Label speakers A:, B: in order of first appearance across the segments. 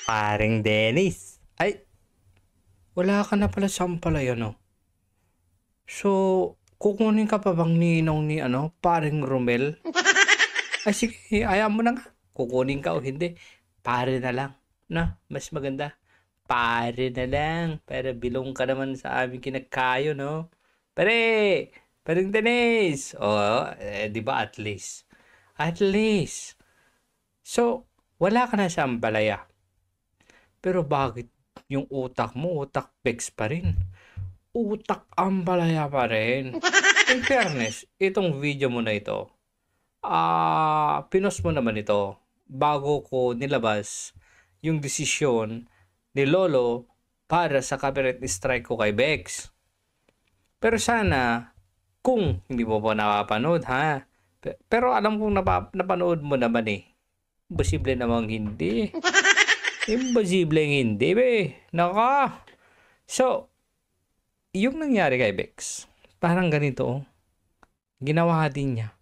A: Paring Dennis. Ay, wala ka na pala sampalaya, no? So, kukunin ka pa bang ninong ni, paring Romel? Ay, sige, ayaw mo na nga. Kukunin ka o hindi, pare na lang. Na, mas maganda. Pare na lang. Para bilong ka naman sa aming kinakayo, no? Pare! Paring Dennis! Oo, di ba at least? At least. So, wala ka na sa ampalaya. Pero bakit yung utak mo, utak pegs pa rin? Utak ambalaya pa rin. In fairness, itong video mo na ito, pinost mo naman ito bago ko nilabas yung desisyon ni Lolo para sa copyright strike ko kay Bex. Pero sana, kung hindi mo pa napapanood ha, pero alam kong napanood mo naman eh. Imposible namang hindi. Imposible hindi, be. Naka. So, yung nangyari kay Bex, parang ganito, ginawa din niya.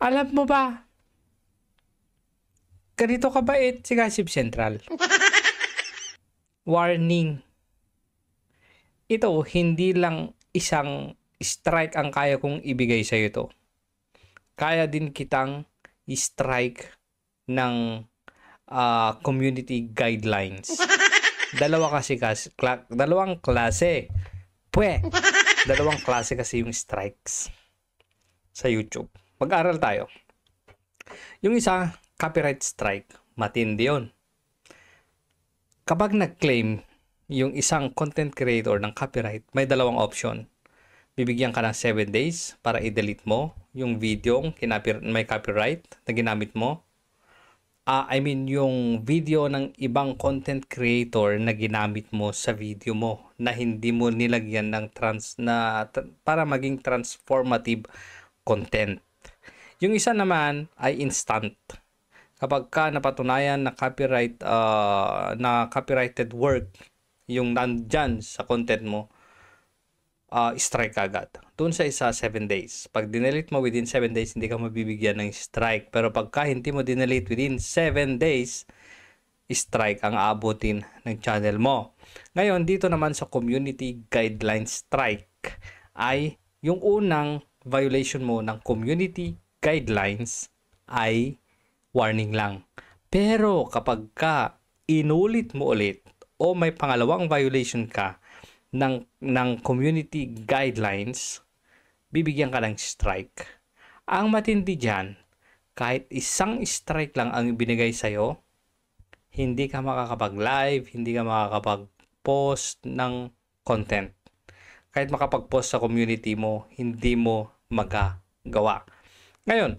A: Alam mo ba, ganito kabait si Gossip Central. Warning. Ito, hindi lang isang strike ang kaya kong ibigay sa ito. Kaya din kitang strike ng community guidelines. Dalawang klase. Dalawang klase kasi yung strikes sa YouTube. Mag-aral tayo. Yung isa, copyright strike. Matindi yun. Kapag nag-claim yung isang content creator ng copyright, may dalawang option. Bibigyan ka ng 7 days para i-delete mo yung video may copyright na ginamit mo. Yung video ng ibang content creator na ginamit mo sa video mo na hindi mo nilagyan ng para maging transformative content. Yung isa naman ay instant. Kapag ka napatunayan na copyrighted work yung nandyan sa content mo, strike agad. Doon sa isa, 7 days. Pag dinelete mo within 7 days, hindi ka mabibigyan ng strike. Pero pagka hindi mo dinelete within 7 days, strike ang aabutin ng channel mo. Ngayon, dito naman sa community guideline strike ay yung unang violation mo ng community guidelines ay warning lang. Pero kapag ka inulit mo ulit o may pangalawang violation ka ng community guidelines, bibigyan ka ng strike. Ang matindi dyan, kahit isang strike lang ang ibinigay sa'yo, hindi ka makakapag-live, hindi ka makakapag-post ng content. Kahit makapag-post sa community mo, hindi mo magagawa. Ngayon,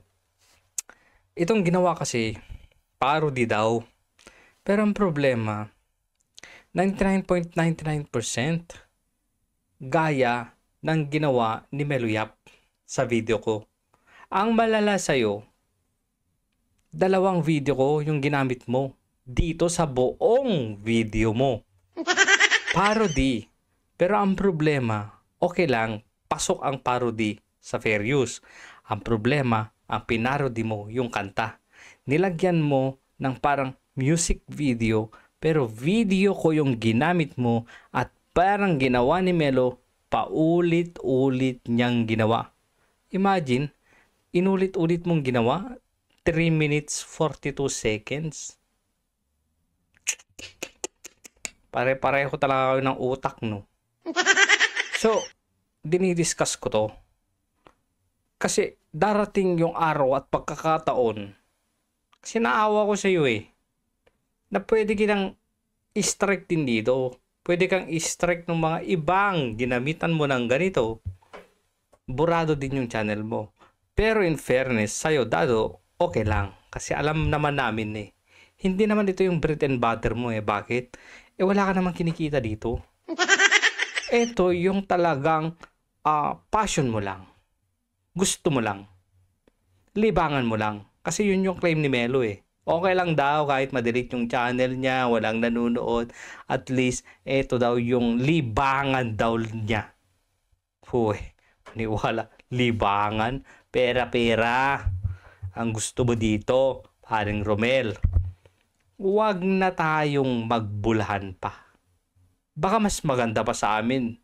A: itong ginawa kasi, parody daw. Pero ang problema, 99.99% gaya ng ginawa ni Meluyap sa video ko. Ang malala sa'yo, 2 video ko yung ginamit mo dito sa buong video mo. Parody. Pero ang problema, okay lang, pasok ang parody sa fair use. Ang problema, ang pinarody mo yung kanta. Nilagyan mo ng parang music video, pero video ko yung ginamit mo at parang ginawa ni Melo, paulit-ulit niyang ginawa. Imagine, inulit-ulit mong ginawa, 3 minutes 42 seconds. Pare-pareho talaga kayo ng utak, no? So, dinidiscuss ko to. Kasi darating yung araw at pagkakataon, kasi naawa ko sa iyo na pwede kitang i-strike din dito. Pwede kang i-strike ng mga ibang ginamitan mo ng ganito. Burado din yung channel mo. Pero in fairness, sa'yo, Dado, okay lang. Kasi alam naman namin hindi naman ito yung bread and butter mo Bakit? Wala ka naman kinikita dito. Ito yung talagang passion mo lang. Gusto mo lang. Libangan mo lang. Kasi yun yung claim ni Melo Okay lang daw kahit ma-delete yung channel niya, walang nanonood. At least, ito daw yung libangan daw niya. Huy, niwala. Libangan. Pera-pera. Ang gusto mo dito, paring Romel. Huwag na tayong magbulahan pa. Baka mas maganda pa sa amin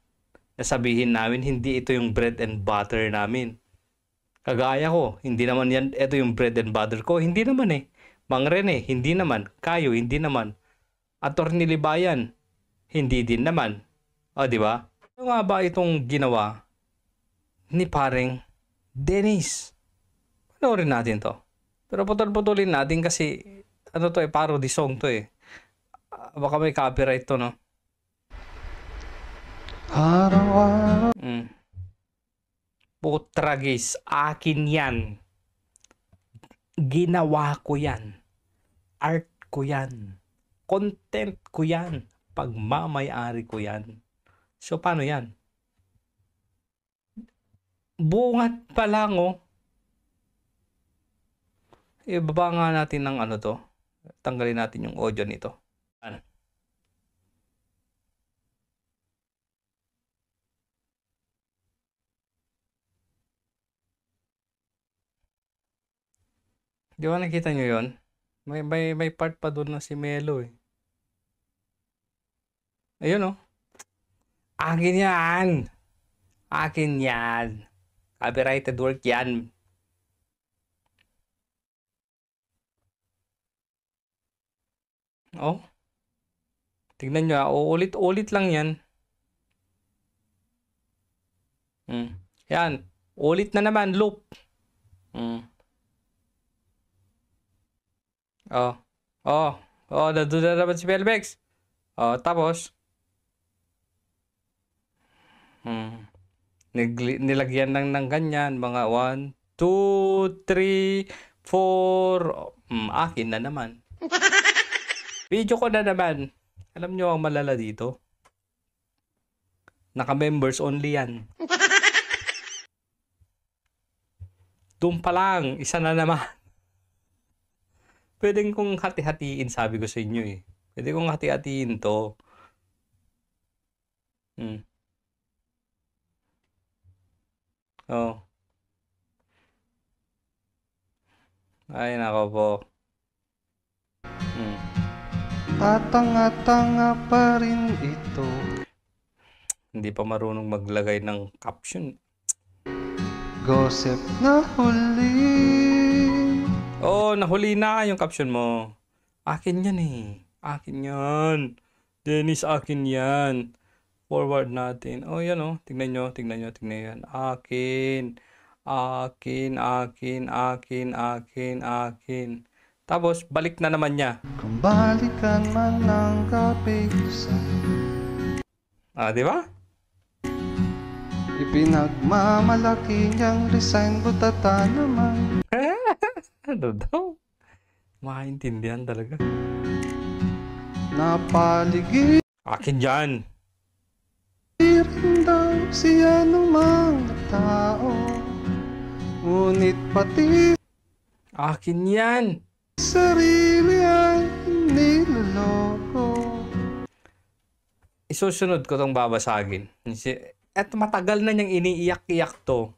A: na sabihin namin hindi ito yung bread and butter namin. Kagaya ko, hindi naman yan, ito yung bread and butter ko. Hindi naman eh. Mang Rene, hindi naman. Kayo, hindi naman. Attorney Libayan, hindi din naman. O, di ba? Ano nga ba itong ginawa ni paring Dennis? Panoorin natin to. Pero putol-putulin natin kasi ano to eh, parody song to eh. Baka may copyright to, no?
B: Araw-araw
A: Putragis, akin yan. Ginawa ko yan. Art ko yan. Content ko yan. Pagmamayari ko yan. So, paano yan? Bungat pa lang, oh. Ibaba nga natin ng ano to. Tanggalin natin yung audio nito. Ano? Di ba nakita nyo yun? May part pa doon na si Melo eh. Ayun oh. Akin yan. Akin yan. Copyrighted work yan. Oh. Tignan nyo, ulit-ulit lang yan. Yan. Ulit na naman, loop. Nandun na naman si Pelbex. Tapos, nilagyan lang ng ganyan, mga 1, 2, 3, 4, akin na naman. Video ko na naman. Alam nyo ang malala dito? Naka-members only yan. Doon pa lang, isa na naman. Pwedeng kong hati-hatiin, sabi ko sa inyo eh. Pwede kong hati-hatiin to. Oh. Ay, nako po.
B: Tanga-tanga pa rin ito.
A: Hindi pa marunong maglagay ng caption.
B: Gossip na huli.
A: Oh, nahuli na yung caption mo. Akin yan eh. Akin yan. Dennis, akin yan. Forward natin. Oh, yan oh. Tignan nyo. Yan. Akin. Tapos, balik na naman niya.
B: Kung balikan man ng kapisan.
A: Di ba?
B: Ipinagmamalaki niyang resign, butata naman.
A: Ano daw? Maintindihan talaga.
B: Napaligid
A: Akin dyan.
B: rin daw siya ng mga tao. Ngunit pati
A: Akin yan.
B: sarili ay niloloko.
A: Isusunod ko tong babasagin. At matagal na niyang iniiyak-iyak to.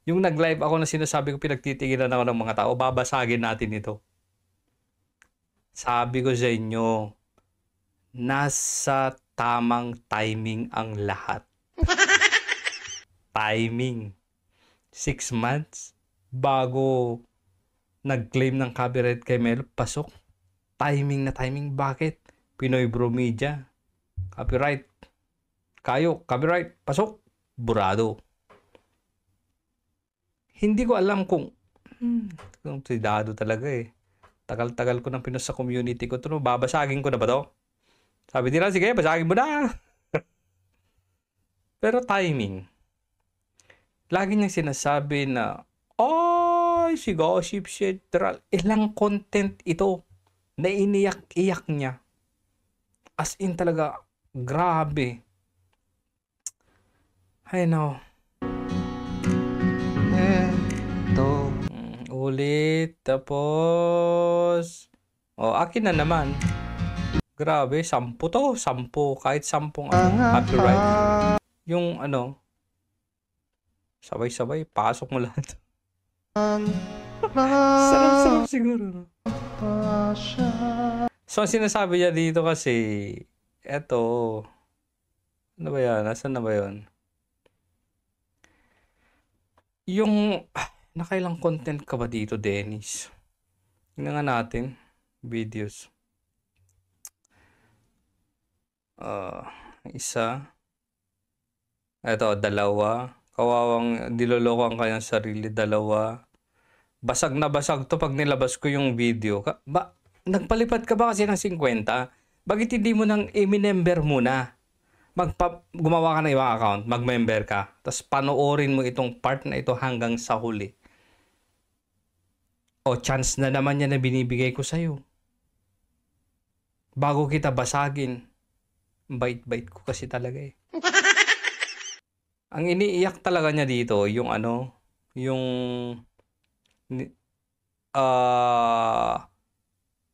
A: Yung nag-live ako na sinasabi ko pinagtitigilan ako ng mga tao, babasagin natin ito. Sabi ko sa inyo, nasa tamang timing ang lahat. Timing. 6 months bago nag-claim ng copyright kay Melo, pasok. Timing na timing. Bakit? Pinoy Bro Media. Copyright. Kayo, copyright. Pasok. Burado. Hindi ko alam kung si Dado talaga eh. Tagal-tagal ko nang pinost sa community ko. Ito, babasagin ko na ba to? Sabi nila, sige, basagin mo na. Pero timing. Lagi niyang sinasabi na, ay, si Gossip Central, ilang content ito na iniyak-iyak niya. As in talaga, grabe. Ay, no.
B: Eto.
A: Ulit, tapos, akin na naman. Grabe, 10 to, 10. Kahit 10 copyright. Yung sabay-sabay, pasok mo lahat. Sarap-sarap siguro, no? So, ang sinasabi niya dito kasi, eto, ano ba yan? Nasaan na ba yun? Yung, nakailang content ka ba dito, Dennis? Tingnan nga natin. Videos. Isa. Eto, dalawa. Kawawang nilolokohan kayang sarili, dalawa. Basag na basag to pag nilabas ko yung video. Nagpalipat ka ba kasi ng 50? Bakit hindi mo nang i-member muna? Gumawa ka ng ibang account, mag-member ka, tapos panoorin mo itong part na ito hanggang sa huli. O chance na naman yan na binibigay ko sa'yo. Bago kita basagin. Bait-bait ko kasi talaga eh. Ang iniiyak talaga niya dito, yung ano, yung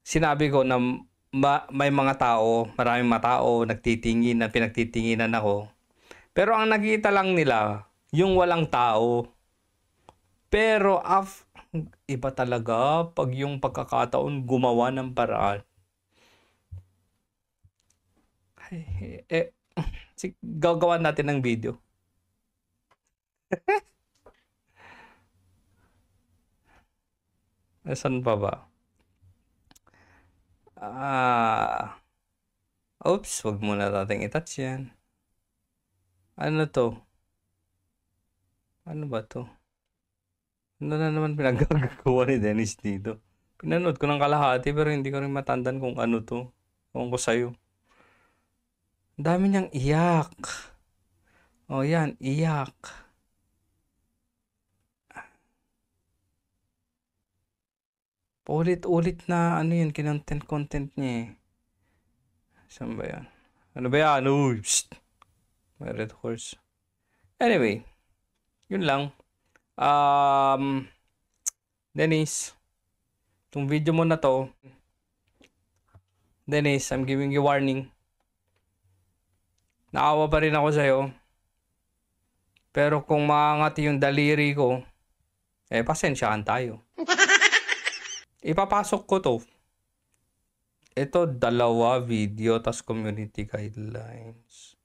A: sinabi ko na may mga tao, maraming mga tao nagtitingin na pinagtitinginan ako. Pero ang nakita lang nila, yung walang tao. Pero iba talaga pag yung pagkakataon gumawa ng paraan. Gagawa natin ng video. Saan pa ba? Oops, wag muna natin i-touch yan. Ano to? Ano ba to? Ano na naman pinagagawa ni Dennis dito? Pinanood ko ng kalahati pero hindi ko rin matandaan kung ano to. Kung ko sa'yo. Ang dami niyang iyak. O yan, iyak. Paulit-ulit na ano yun, content niya eh. Saan ba yan? Ano ba yan? Uy, psst. My red horse. Anyway, yun lang. Dennis, itong video mo na to, Dennis, I'm giving you warning. Naawa pa rin ako sa'yo. Pero kung maangati yung daliri ko, pasensyaan tayo. Ipapasok ko to. Ito, 2 video, tas community guidelines.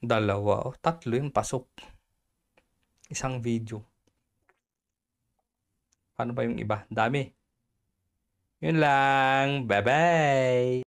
A: 2. 3 yung pasok. Isang video. Paano ba yung iba? Dami. Yun lang. Bye-bye!